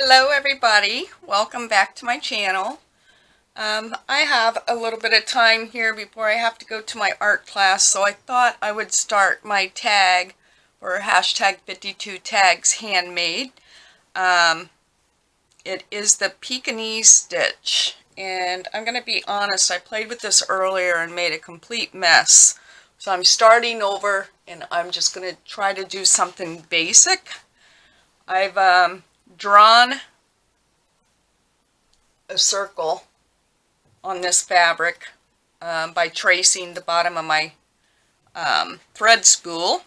Hello everybody, welcome back to my channel. I have a little bit of time here before I have to go to my art class, so I thought I would start my tag for hashtag 52 tags handmade. It is the Pekinese Stitch, and I'm going to be honest, I played with this earlier and made a complete mess. So I'm starting over and I'm just going to try to do something basic. I've drawn a circle on this fabric by tracing the bottom of my thread spool.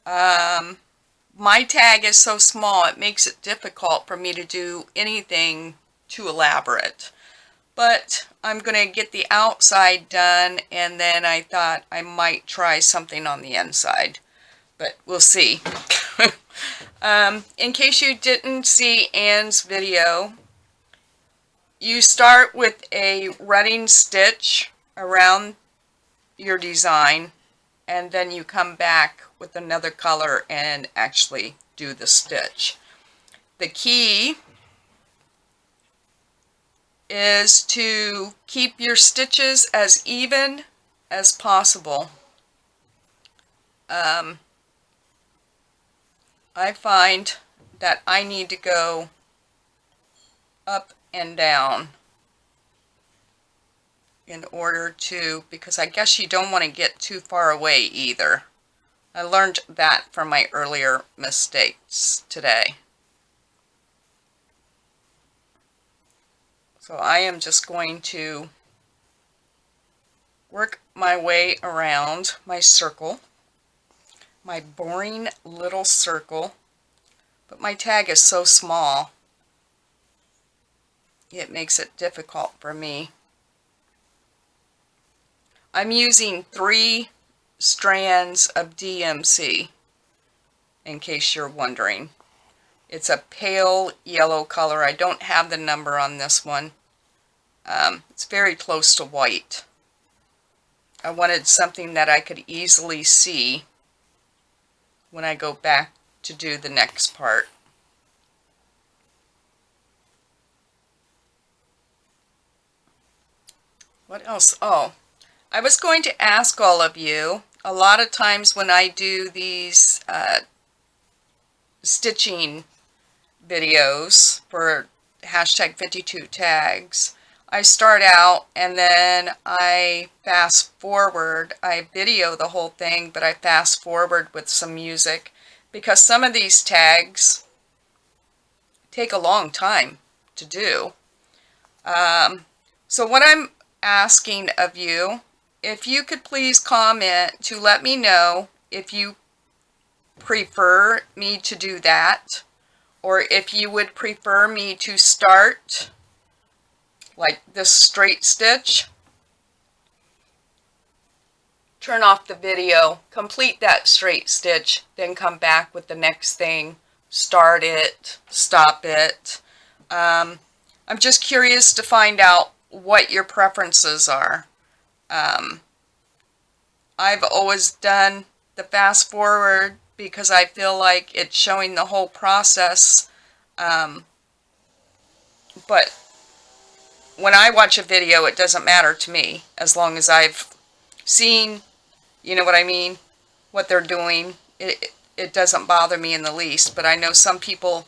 My tag is so small it makes it difficult for me to do anything too elaborate. But I'm going to get the outside done, and then I thought I might try something on the inside. But we'll see. In case you didn't see Anne's video, you start with a running stitch around your design, and then you come back with another color and actually do the stitch. The key is to keep your stitches as even as possible. I find that I need to go up and down in order to, because I guess you don't want to get too far away either. I learned that from my earlier mistakes today. So I am just going to work my way around my circle, my boring little circle, but my tag is so small it makes it difficult for me. I'm using 3 strands of DMC, in case you're wondering. It's a pale yellow color. I don't have the number on this one. It's very close to white. I wanted something that I could easily see when I go back to do the next part. What else? Oh, I was going to ask all of you, a lot of times when I do these stitching videos for hashtag 52 tags, I start out and then I fast forward. I video the whole thing, but I fast forward with some music because some of these tags take a long time to do. So what I'm asking of you, if you could please comment to let me know if you prefer me to do that, or if you would prefer me to start like this straight stitch, turn off the video, complete that straight stitch, then come back with the next thing, start it, stop it. I'm just curious to find out what your preferences are. I've always done the fast forward because I feel like it's showing the whole process. But when I watch a video, it doesn't matter to me as long as I've seen, you know what I mean, what they're doing. It doesn't bother me in the least. But I know some people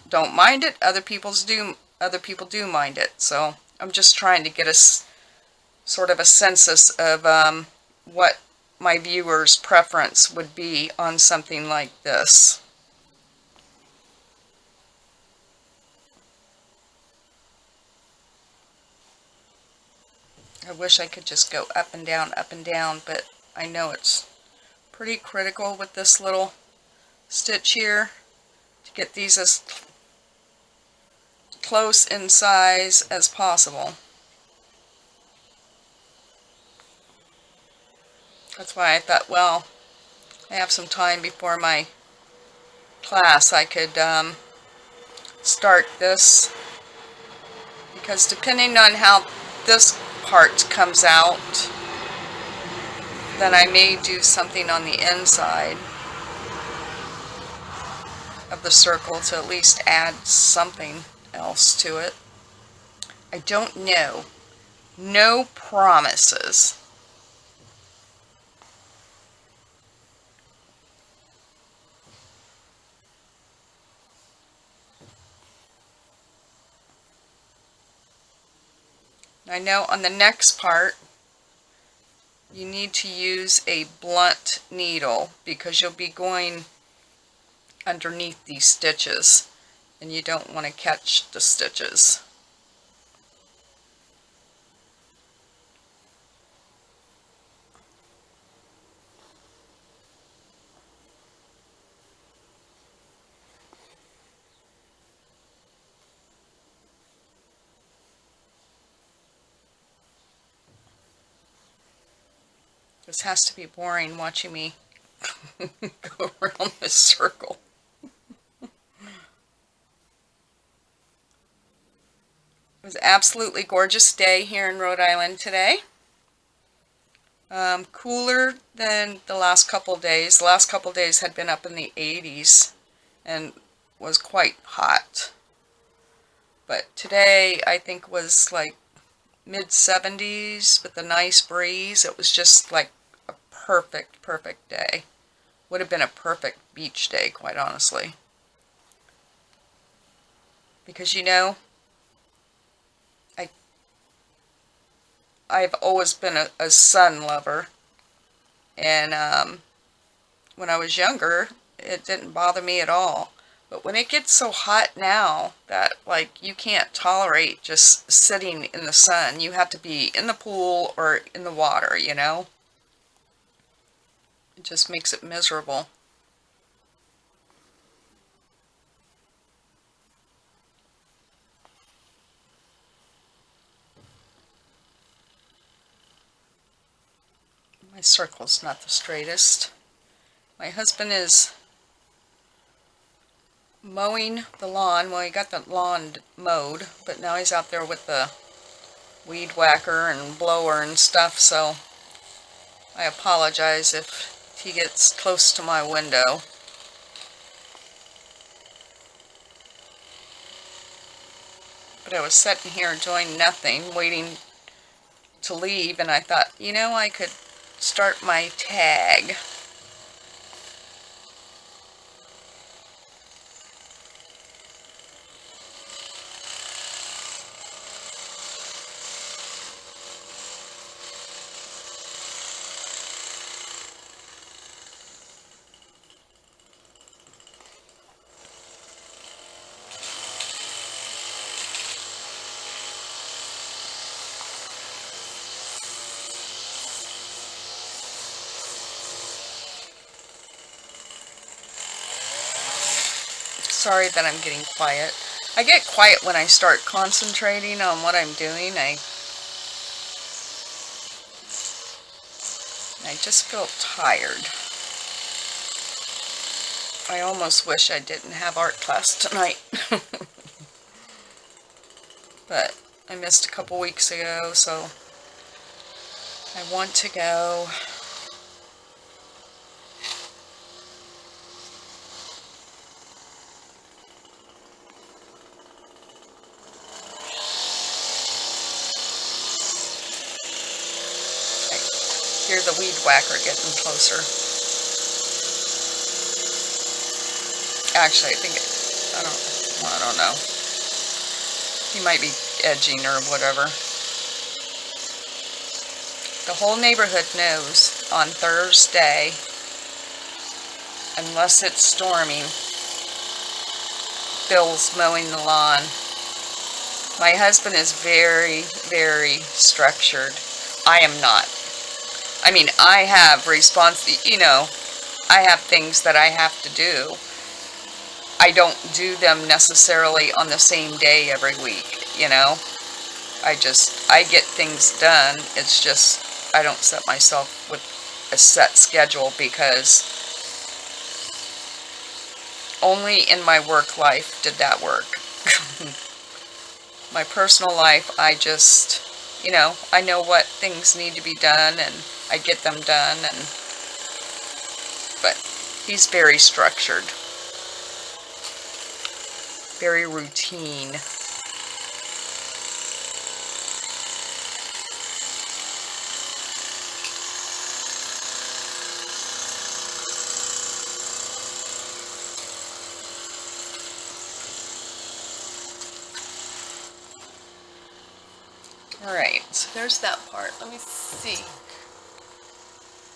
don't mind it. Other people do mind it. So I'm just trying to get a sort of a census of what my viewers' preference would be on something like this. I wish I could just go up and down, but I know it's pretty critical with this little stitch here to get these as close in size as possible. That's why I thought, well, I have some time before my class. I could start this, because depending on how this part comes out, then I may do something on the inside. of the circle to at least add something else to it. I don't know. No promises. I know on the next part you need to use a blunt needle because you'll be going underneath these stitches and you don't want to catch the stitches. This has to be boring watching me go around this circle. It was an absolutely gorgeous day here in Rhode Island today. Cooler than the last couple days. The last couple days had been up in the 80s and was quite hot. But today I think was like mid-70s with a nice breeze. It was just like a perfect day. Would have been a perfect beach day, quite honestly. Because you know, I've always been a sun lover, and when I was younger it didn't bother me at all. But when it gets so hot now that like you can't tolerate just sitting in the sun, you have to be in the pool or in the water, you know? It just makes it miserable. My circle's not the straightest. My husband is mowing the lawn. Well, he got the lawn mowed, but now he's out there with the weed whacker and blower and stuff, so I apologize if he gets close to my window. But I was sitting here doing nothing, waiting to leave, and I thought, you know, I could start my tag. Sorry that I'm getting quiet. I get quiet when I start concentrating on what I'm doing. I just feel tired. I almost wish I didn't have art class tonight. But I missed a couple weeks ago, so I want to go. I hear the weed whacker getting closer. Actually, I think I don't know. He might be edging or whatever. The whole neighborhood knows on Thursday, unless it's storming, Bill's mowing the lawn. My husband is very, very structured. I am not. I mean, I have I have things that I have to do. I don't do them necessarily on the same day every week, you know. I get things done. It's just, I don't set myself with a set schedule because only in my work life did that work. My personal life, I just, I know what things need to be done and I get them done, but he's very structured. very routine. Alright, so there's that part. Let me see.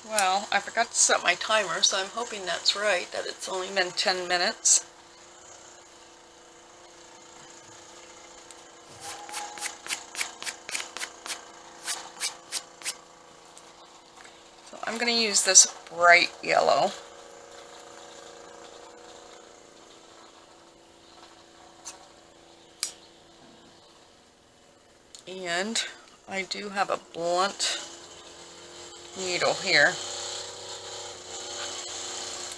Well, I forgot to set my timer, so I'm hoping that's right, that it's only been 10 minutes. So I'm going to use this bright yellow. And I do have a blunt needle here.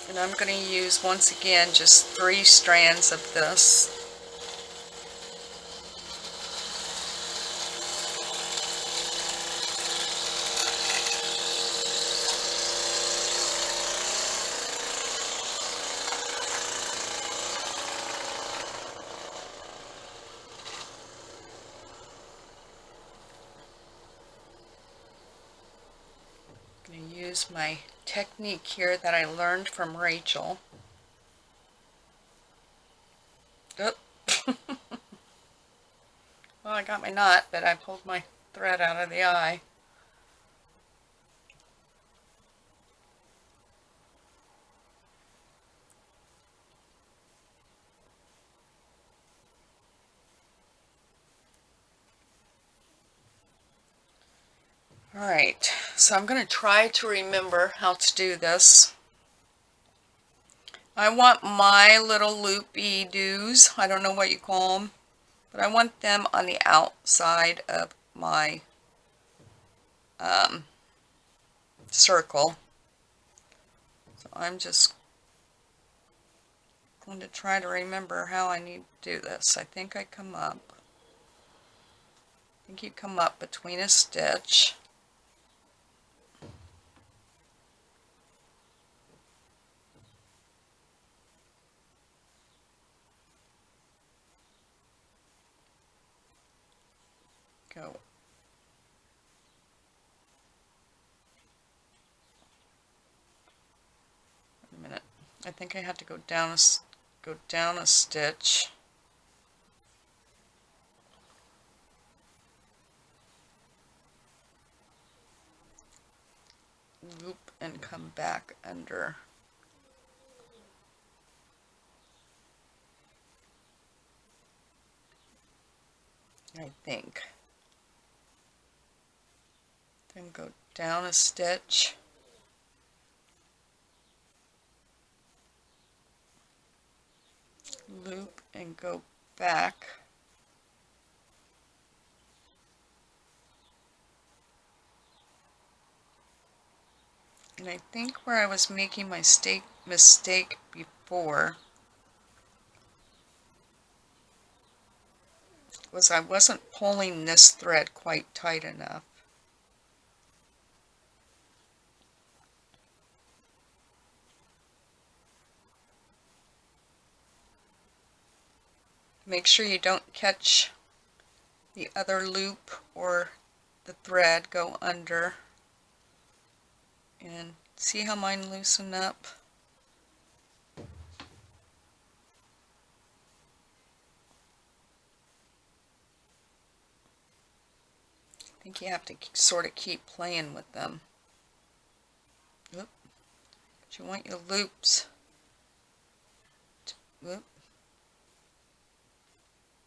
And I'm going to use, once again, just 3 strands of this. I'm going to use my technique here that I learned from Rachel. Oop. Well, I got my knot, but I pulled my thread out of the eye. Alright, so I'm going to try to remember how to do this. I want my little loopy-doos, I don't know what you call them, but I want them on the outside of my circle. So I'm just going to try to remember how I need to do this. I think you come up between a stitch. Go. Wait a minute. I think I have to go down a stitch. Loop and come back under. I think. Then go down a stitch. Loop and go back. And I think where I was making my mistake before was I wasn't pulling this thread quite tight enough. Make sure you don't catch the other loop or the thread go under. And see how mine loosen up? I think you have to sort of keep playing with them. Oop. But you want your loops. Oop.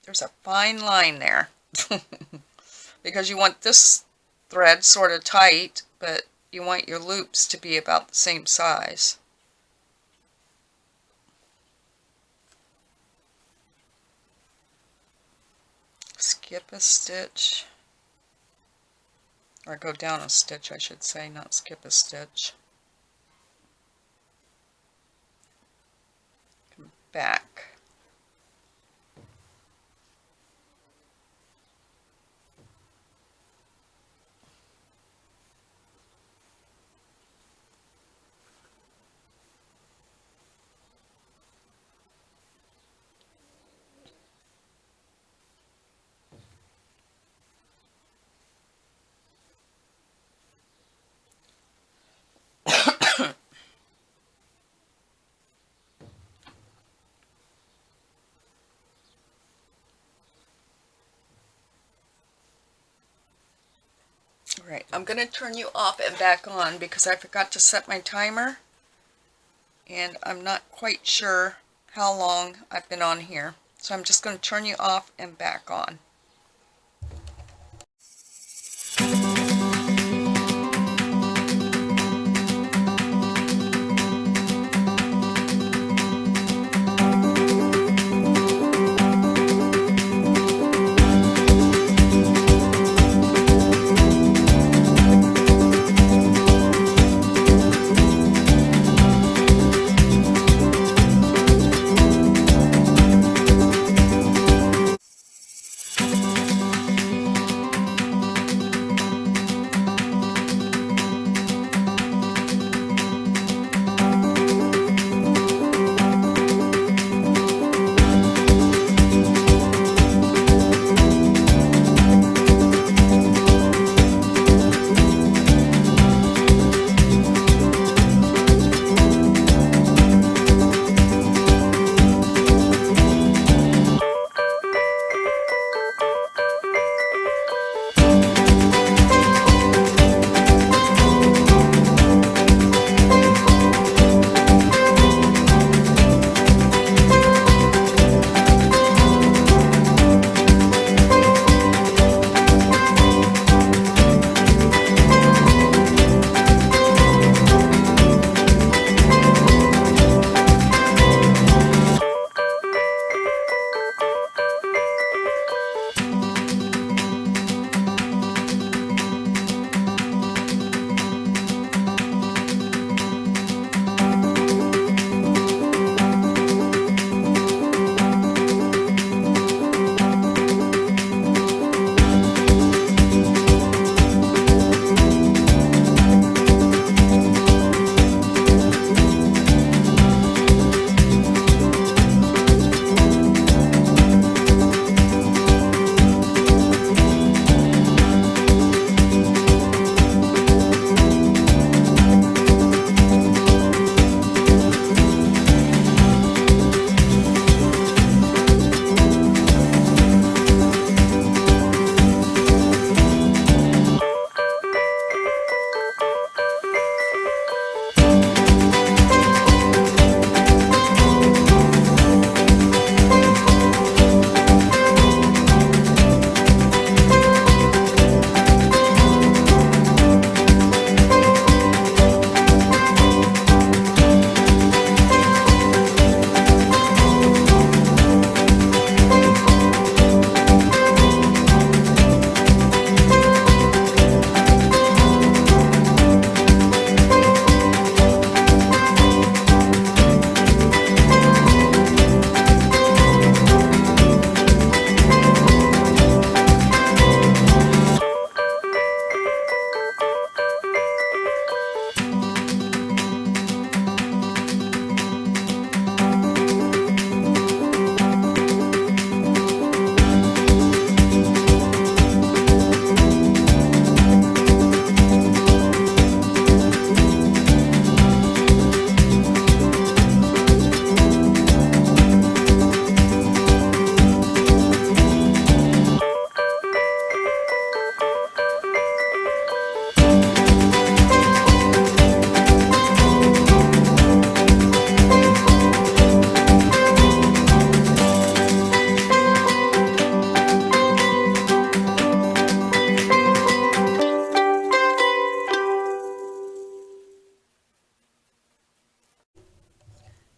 There's a fine line there. Because you want this thread sort of tight, but you want your loops to be about the same size. Skip a stitch. Or go down a stitch, I should say, not skip a stitch. Come back. Alright, I'm going to turn you off and back on because I forgot to set my timer, and I'm not quite sure how long I've been on here. So I'm just going to turn you off and back on.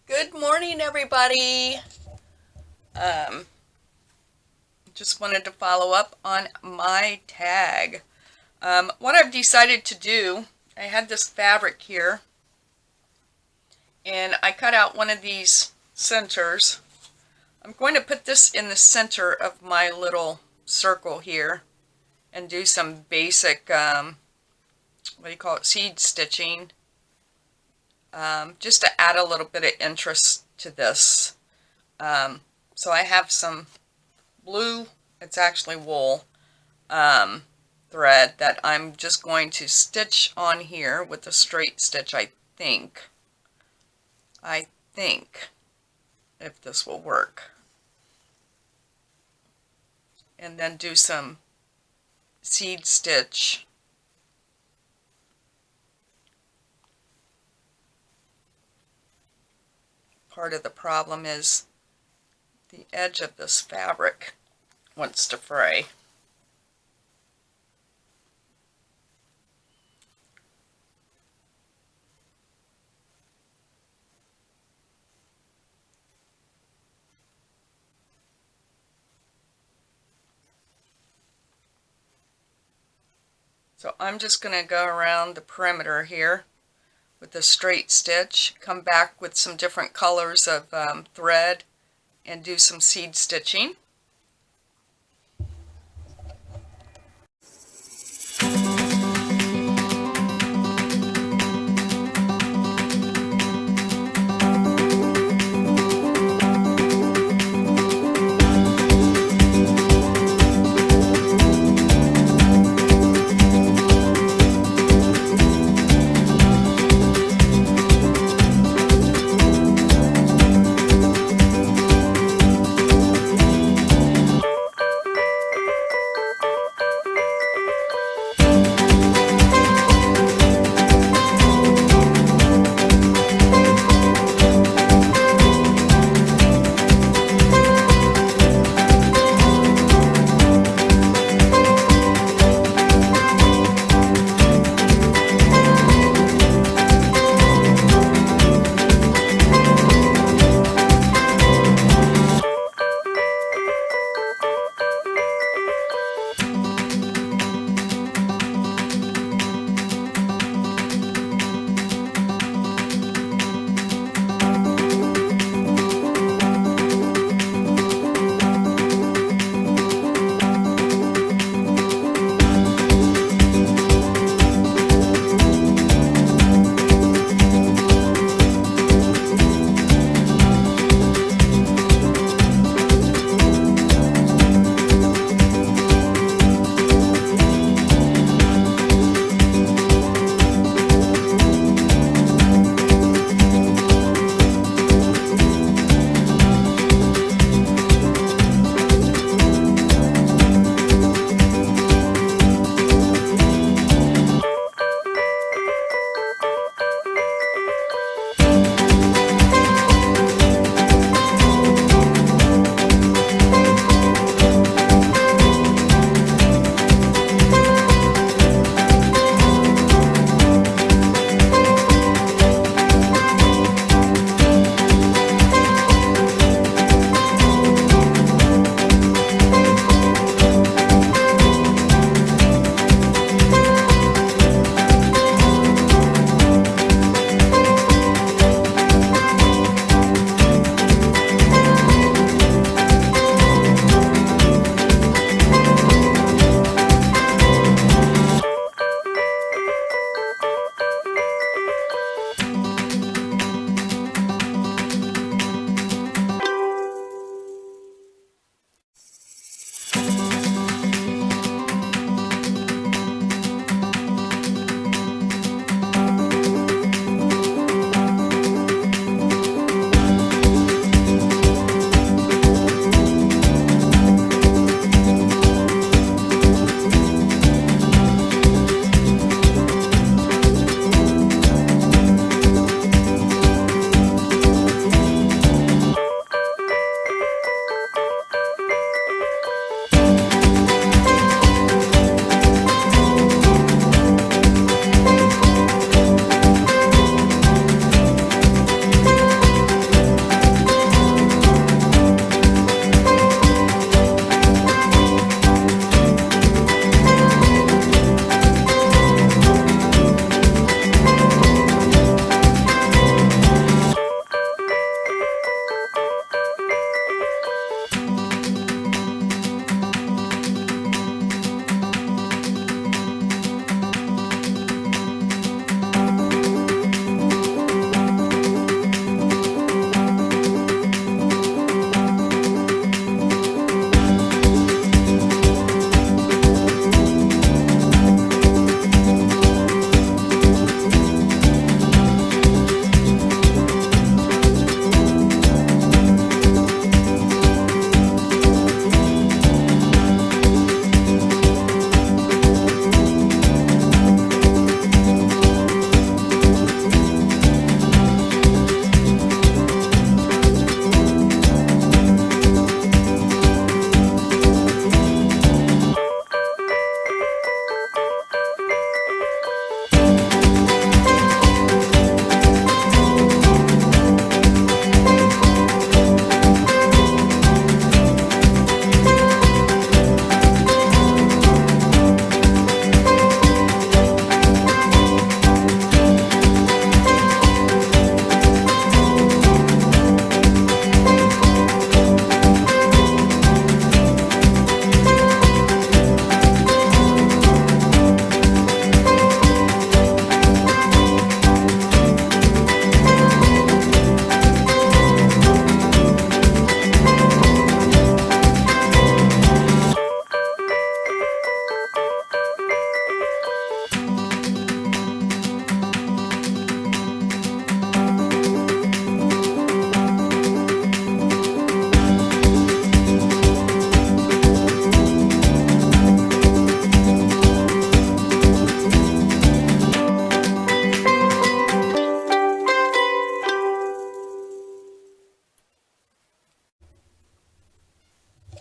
Good morning, everybody. Just wanted to follow up on my tag. What I've decided to do, I had this fabric here, and I cut out one of these centers. I'm going to put this in the center of my little circle here and do some basic, what do you call it, seed stitching, just to add a little bit of interest to this. So I have some blue, it's actually wool, thread that I'm just going to stitch on here with a straight stitch, I think, if this will work. And then do some seed stitch part of the problem is the edge of this fabric wants to fray. So I'm just going to go around the perimeter here with a straight stitch, come back with some different colors of thread and do some seed stitching.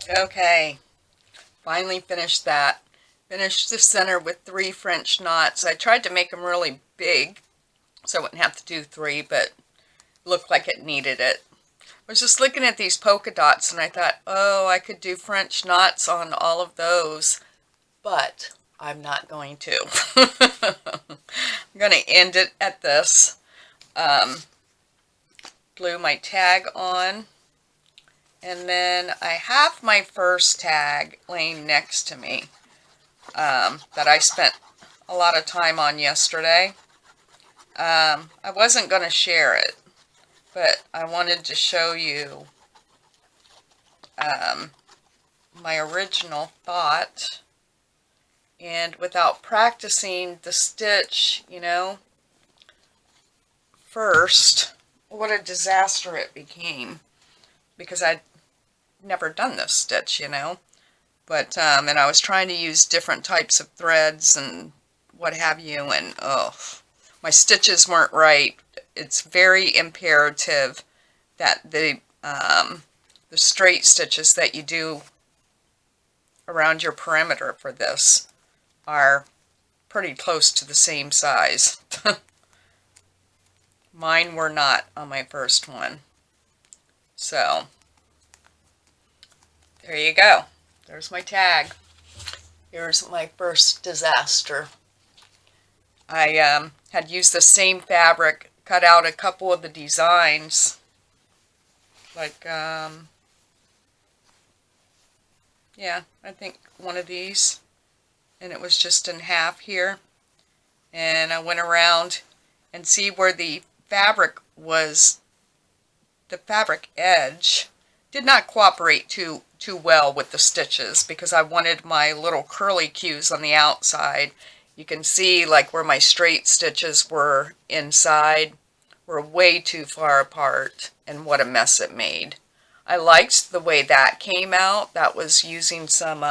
Okay, finally finished that. Finished the center with 3 French knots. I tried to make them really big so I wouldn't have to do 3, but looked like it needed it. I was just looking at these polka dots and I thought, oh, I could do French knots on all of those, but I'm not going to. I'm going to end it at this. Glue my tag on, and then I have my first tag laying next to me that I spent a lot of time on yesterday. I wasn't going to share it, but I wanted to show you my original thought. And without practicing the stitch, you know, first, what a disaster it became, because I'd never done this stitch, you know. But, and I was trying to use different types of threads and what have you, and, oh, my stitches weren't right. It's very imperative that the straight stitches that you do around your perimeter for this are pretty close to the same size. Mine were not on my first one. So, there you go. There's my tag. Here's my first disaster. I had used the same fabric, cut out a couple of the designs, like, yeah, I think one of these, and it was just in half here. And I went around and see where the fabric was, the fabric edge did not cooperate too well with the stitches, because I wanted my little curly cues on the outside. You can see like where my straight stitches were inside were way too far apart, and what a mess it made. I liked the way that came out. That was using some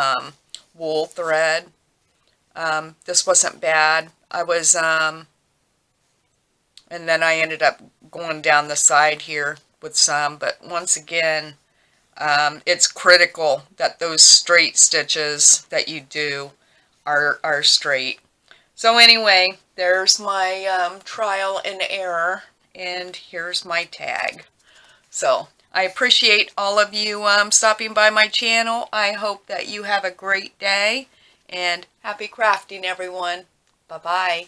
wool thread. This wasn't bad. I was, and then I ended up going down the side here with some, but once again, it's critical that those straight stitches that you do are straight. So anyway, there's my trial and error, and here's my tag. So I appreciate all of you stopping by my channel. I hope that you have a great day, and happy crafting, everyone. Bye-bye.